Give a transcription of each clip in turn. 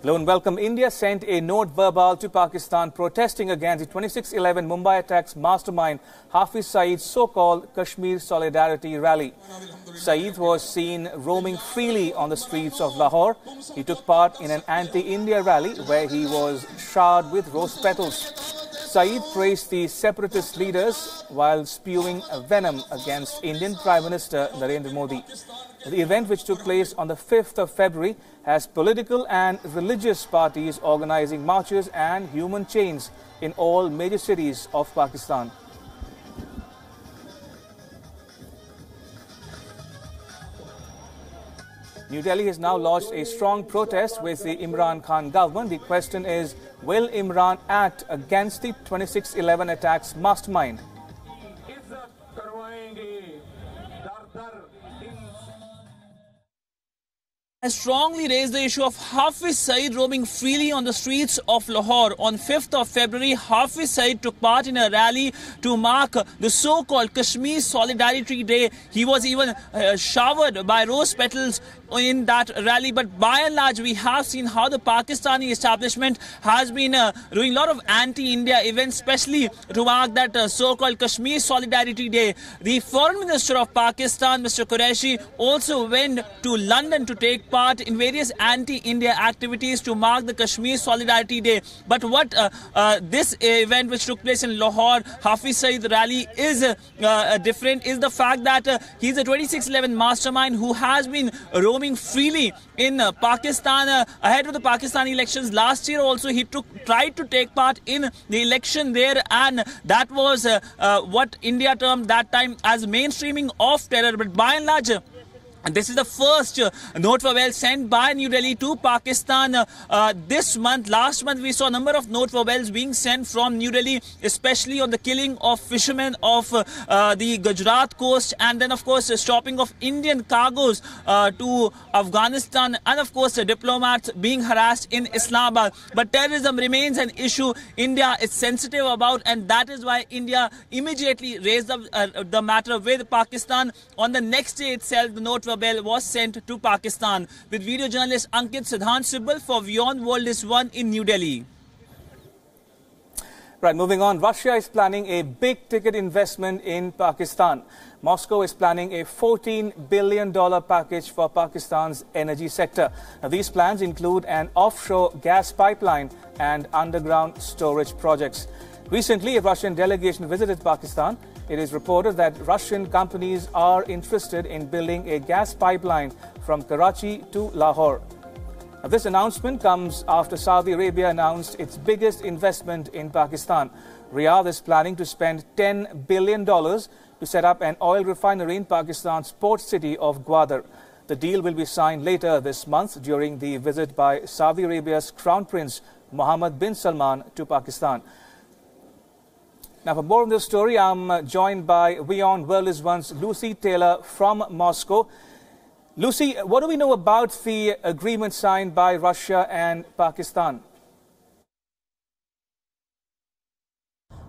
Hello and welcome. India sent a note verbal to Pakistan protesting against the 26/11 Mumbai attacks mastermind Hafiz Saeed's so-called Kashmir Solidarity Rally. Saeed was seen roaming freely on the streets of Lahore. He took part in an anti-India rally where he was showered with rose petals. Saeed praised the separatist leaders while spewing venom against Indian Prime Minister Narendra Modi. The event, which took place on the 5th of February, has political and religious parties organizing marches and human chains in all major cities of Pakistan. New Delhi has now launched a strong protest with the Imran Khan government. The question is, will Imran act against the 26/11 attacks mastermind? Has strongly raised the issue of Hafiz Saeed roaming freely on the streets of Lahore. On 5th of February, Hafiz Saeed took part in a rally to mark the so-called Kashmir Solidarity Day. He was even showered by rose petals in that rally. But by and large, we have seen how the Pakistani establishment has been doing a lot of anti-India events, especially to mark that so-called Kashmir Solidarity Day. The Foreign Minister of Pakistan, Mr. Qureshi, also went to London to take part in various anti-India activities to mark the Kashmir Solidarity Day. But what this event which took place in Lahore, Hafiz Saeed rally, is different is the fact that he's a 26/11 mastermind who has been roaming freely in Pakistan ahead of the Pakistani elections. Last year also he tried to take part in the election there, and that was what India termed that time as mainstreaming of terror. But by and large, and this is the first note verbal sent by New Delhi to Pakistan this month. Last month, we saw a number of note verbals being sent from New Delhi, especially on the killing of fishermen of the Gujarat coast, and then, of course, stopping of Indian cargoes to Afghanistan, and, of course, diplomats being harassed in Islamabad. But terrorism remains an issue India is sensitive about, and that is why India immediately raised up the matter with Pakistan. On the next day itself, the note verbal was sent to Pakistan. With video journalist Ankit Siddhant Sibbal for WION World is One in New Delhi. Right, moving on. Russia is planning a big ticket investment in Pakistan. Moscow is planning a $14 billion package for Pakistan's energy sector. Now, these plans include an offshore gas pipeline and underground storage projects. Recently, a Russian delegation visited Pakistan. It is reported that Russian companies are interested in building a gas pipeline from Karachi to Lahore. Now, this announcement comes after Saudi Arabia announced its biggest investment in Pakistan. Riyadh is planning to spend $10 billion to set up an oil refinery in Pakistan's port city of Gwadar. The deal will be signed later this month during the visit by Saudi Arabia's Crown Prince Mohammed bin Salman to Pakistan. Now, for more on this story, I'm joined by WION World is One's Lucy Taylor from Moscow. Lucy, what do we know about the agreement signed by Russia and Pakistan?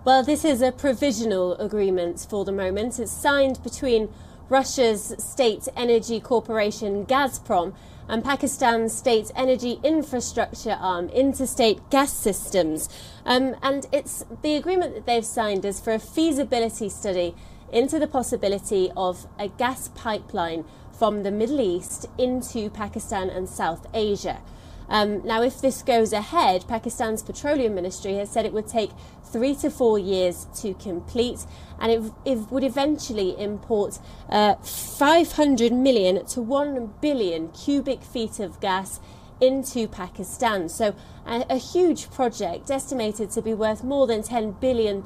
Well, this is a provisional agreement for the moment. It's signed between Russia's state energy corporation Gazprom and Pakistan's state energy infrastructure arm, Interstate Gas Systems. And it's the agreement that they've signed is for a feasibility study into the possibility of a gas pipeline from the Middle East into Pakistan and South Asia. Now, if this goes ahead, Pakistan's Petroleum Ministry has said it would take 3 to 4 years to complete, and it would eventually import 500 million to 1 billion cubic feet of gas into Pakistan. So a huge project estimated to be worth more than $10 billion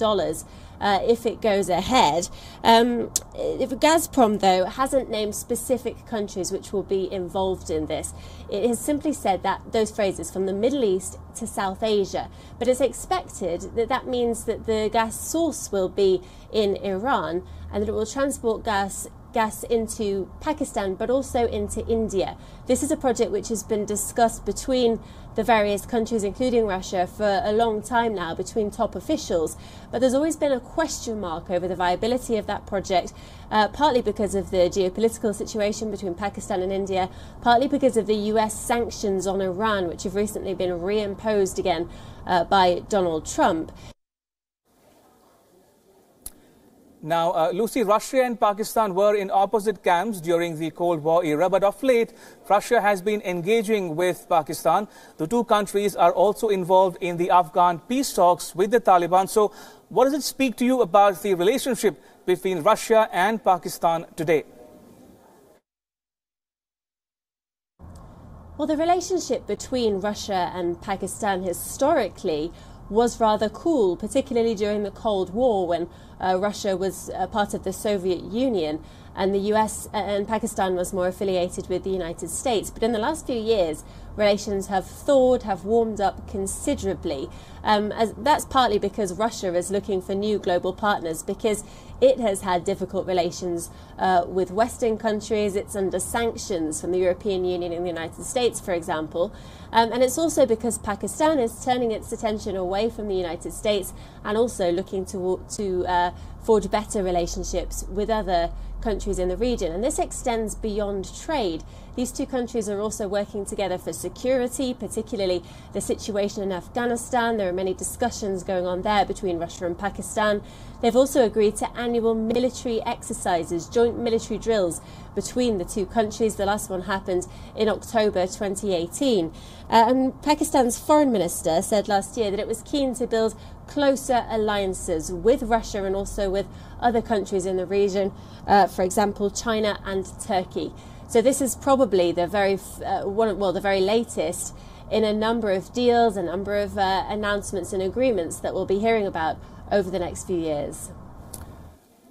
if it goes ahead. Gazprom, though, hasn't named specific countries which will be involved in this. It has simply said that those phrases from the Middle East to South Asia. But it's expected that that means that the gas source will be in Iran and that it will transport gas gas into Pakistan, but also into India. This is a project which has been discussed between the various countries, including Russia, for a long time now, between top officials. But there's always been a question mark over the viability of that project, partly because of the geopolitical situation between Pakistan and India, partly because of the US sanctions on Iran, which have recently been reimposed again by Donald Trump. Now, Lucy, Russia and Pakistan were in opposite camps during the Cold War era, but of late, Russia has been engaging with Pakistan. The two countries are also involved in the Afghan peace talks with the Taliban. So, what does it speak to you about the relationship between Russia and Pakistan today? Well, the relationship between Russia and Pakistan historically was rather cool, particularly during the Cold War when Russia was part of the Soviet Union and the US and Pakistan was more affiliated with the United States. But in the last few years, relations have thawed, have warmed up considerably. That's partly because Russia is looking for new global partners, because it has had difficult relations with Western countries. It's under sanctions from the European Union and the United States, for example. And it's also because Pakistan is turning its attention away from the United States and also looking to forge better relationships with other countries in the region. And this extends beyond trade. These two countries are also working together for security, particularly the situation in Afghanistan. There are many discussions going on there between Russia and Pakistan. They've also agreed to annual military exercises, joint military drills between the two countries. The last one happened in October 2018. And Pakistan's foreign minister said last year that it was keen to build closer alliances with Russia and also with other countries in the region, for example, China and Turkey. So this is probably the very latest in a number of deals, a number of announcements and agreements that we'll be hearing about over the next few years.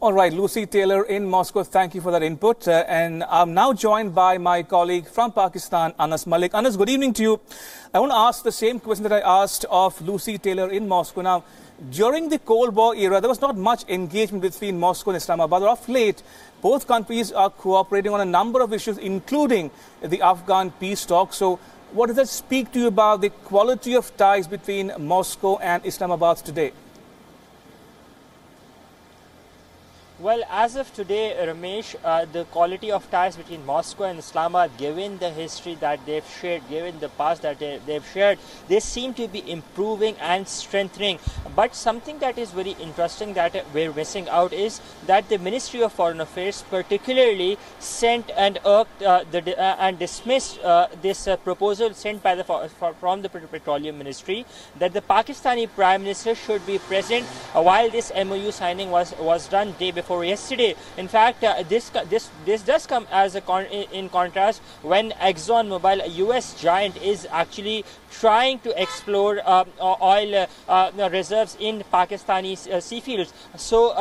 All right, Lucy Taylor in Moscow, thank you for that input. And I'm now joined by my colleague from Pakistan, Anas Malik. Anas, good evening to you. I want to ask the same question that I asked of Lucy Taylor in Moscow. Now, during the Cold War era, there was not much engagement between Moscow and Islamabad. Of late, both countries are cooperating on a number of issues, including the Afghan peace talks. So, what does that speak to you about the quality of ties between Moscow and Islamabad today? Well, as of today, Ramesh, the quality of ties between Moscow and Islamabad, given the history that they've shared, given the past that they've shared, they seem to be improving and strengthening. But something that is very interesting that we're missing out is that the Ministry of Foreign Affairs particularly sent and and dismissed this proposal sent by from the Petroleum Ministry that the Pakistani Prime Minister should be present while this MOU signing was done day before yesterday. In fact, this does come as in contrast when ExxonMobil, a US giant, is actually trying to explore oil reserves in Pakistani sea fields. So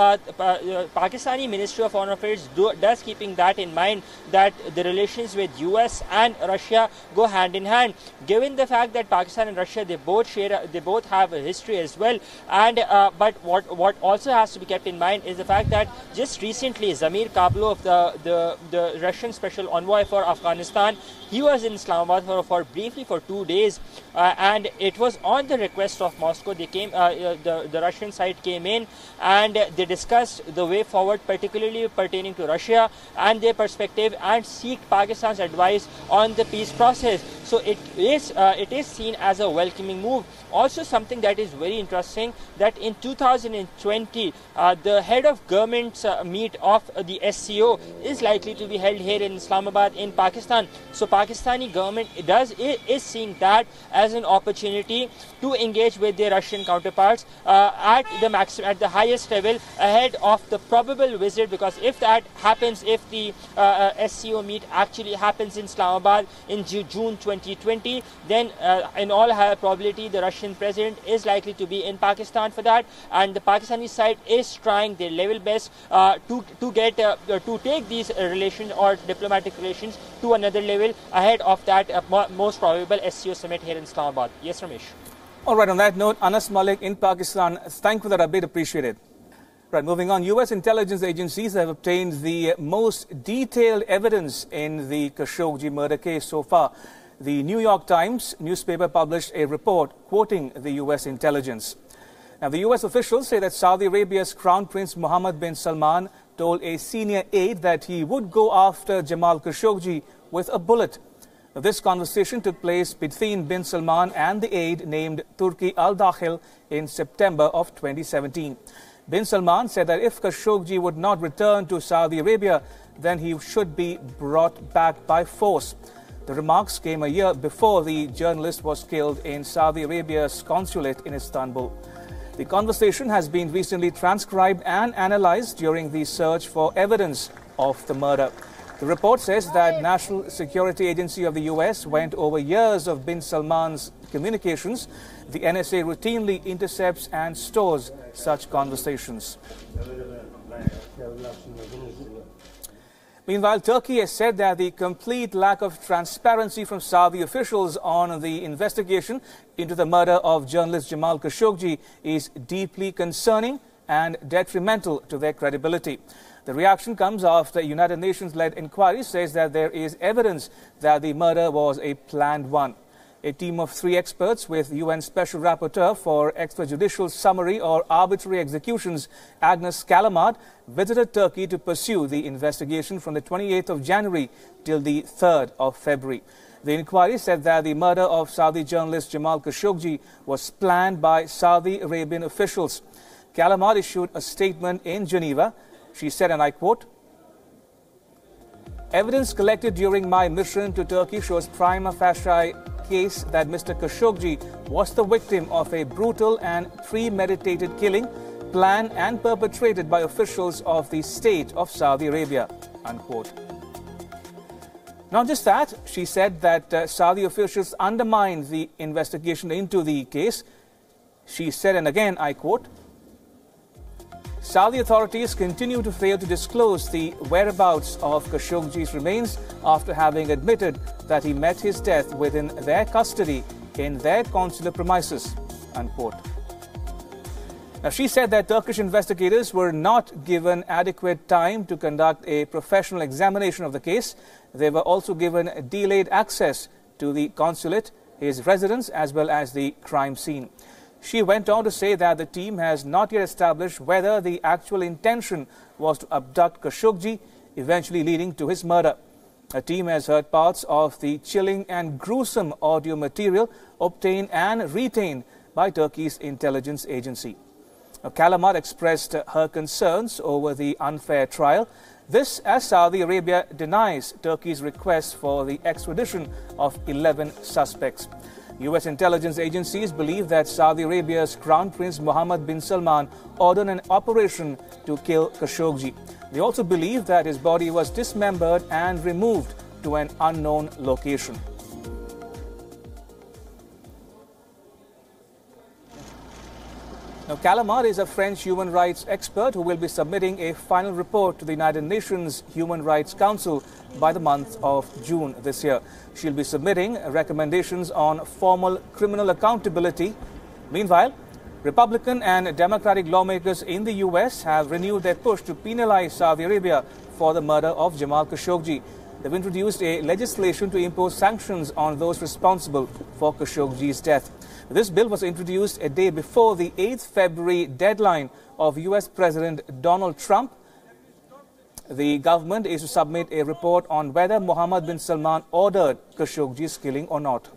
Pakistani Ministry of Foreign Affairs does keeping that in mind, that the relations with US and Russia go hand in hand. Given the fact that Pakistan and Russia, they both have a history as well, and but what also has to be kept in mind is the fact that just recently Zamir Kabulov, the Russian special envoy for Afghanistan, he was in Islamabad briefly for 2 days, and it was on the request of Moscow. They came, the Russian side came in, and they discussed the way forward, particularly pertaining to Russia and their perspective, and seek Pakistan's advice on the peace process. So it is seen as a welcoming move. Also, something that is very interesting, that in 2020, the head of government's meet of the SCO is likely to be held here in Islamabad in Pakistan. So Pakistani government is seeing that as an opportunity to engage with their Russian counterparts at the highest level ahead of the probable visit, because if that happens, if the SCO meet actually happens in Islamabad in June 2020, then in all high probability the Russian president is likely to be in Pakistan for that, and the Pakistani side is trying their level best to take these relations or diplomatic relations to another level ahead of that most probable SCO summit here in Islamabad. Yes, Ramesh. All right, on that note, Anas Malik in Pakistan, thank you for that update, appreciate it. Right, moving on, U.S. intelligence agencies have obtained the most detailed evidence in the Khashoggi murder case so far. The New York Times newspaper published a report quoting the U.S. intelligence. Now, the U.S. officials say that Saudi Arabia's Crown Prince Mohammed bin Salman told a senior aide that he would go after Jamal Khashoggi with a bullet. Now, this conversation took place between bin Salman and the aide named Turki al-Dakhil in September of 2017. Bin Salman said that if Khashoggi would not return to Saudi Arabia, then he should be brought back by force. The remarks came a year before the journalist was killed in Saudi Arabia's consulate in Istanbul. The conversation has been recently transcribed and analyzed during the search for evidence of the murder. The report says that National Security Agency of the U.S. went over years of bin Salman's communications. The NSA routinely intercepts and stores such conversations. Meanwhile, Turkey has said that the complete lack of transparency from Saudi officials on the investigation into the murder of journalist Jamal Khashoggi is deeply concerning and detrimental to their credibility. The reaction comes after a United Nations-led inquiry says that there is evidence that the murder was a planned one. A team of 3 experts with UN Special Rapporteur for Extrajudicial Summary or Arbitrary Executions, Agnes Kalamard, visited Turkey to pursue the investigation from the 28th of January till the 3rd of February. The inquiry said that the murder of Saudi journalist Jamal Khashoggi was planned by Saudi Arabian officials. Kalamard issued a statement in Geneva. She said, and I quote, "Evidence collected during my mission to Turkey shows prima facie case that Mr. Khashoggi was the victim of a brutal and premeditated killing planned and perpetrated by officials of the state of Saudi Arabia," unquote. Not just that, she said that Saudi officials undermined the investigation into the case. She said, and again I quote, "Saudi authorities continue to fail to disclose the whereabouts of Khashoggi's remains after having admitted that he met his death within their custody in their consular premises," unquote. Now, she said that Turkish investigators were not given adequate time to conduct a professional examination of the case. They were also given delayed access to the consulate, his residence, as well as the crime scene. She went on to say that the team has not yet established whether the actual intention was to abduct Khashoggi, eventually leading to his murder. A team has heard parts of the chilling and gruesome audio material obtained and retained by Turkey's intelligence agency. Kalamard expressed her concerns over the unfair trial. This as Saudi Arabia denies Turkey's request for the extradition of 11 suspects. U.S. intelligence agencies believe that Saudi Arabia's Crown Prince Mohammed bin Salman ordered an operation to kill Khashoggi. They also believe that his body was dismembered and removed to an unknown location. Now, Kalamard is a French human rights expert who will be submitting a final report to the United Nations Human Rights Council by the month of June this year. She'll be submitting recommendations on formal criminal accountability. Meanwhile, Republican and Democratic lawmakers in the U.S. have renewed their push to penalize Saudi Arabia for the murder of Jamal Khashoggi. They've introduced a legislation to impose sanctions on those responsible for Khashoggi's death. This bill was introduced a day before the 8th February deadline of U.S. President Donald Trump. The government is to submit a report on whether Mohammed bin Salman ordered Khashoggi's killing or not.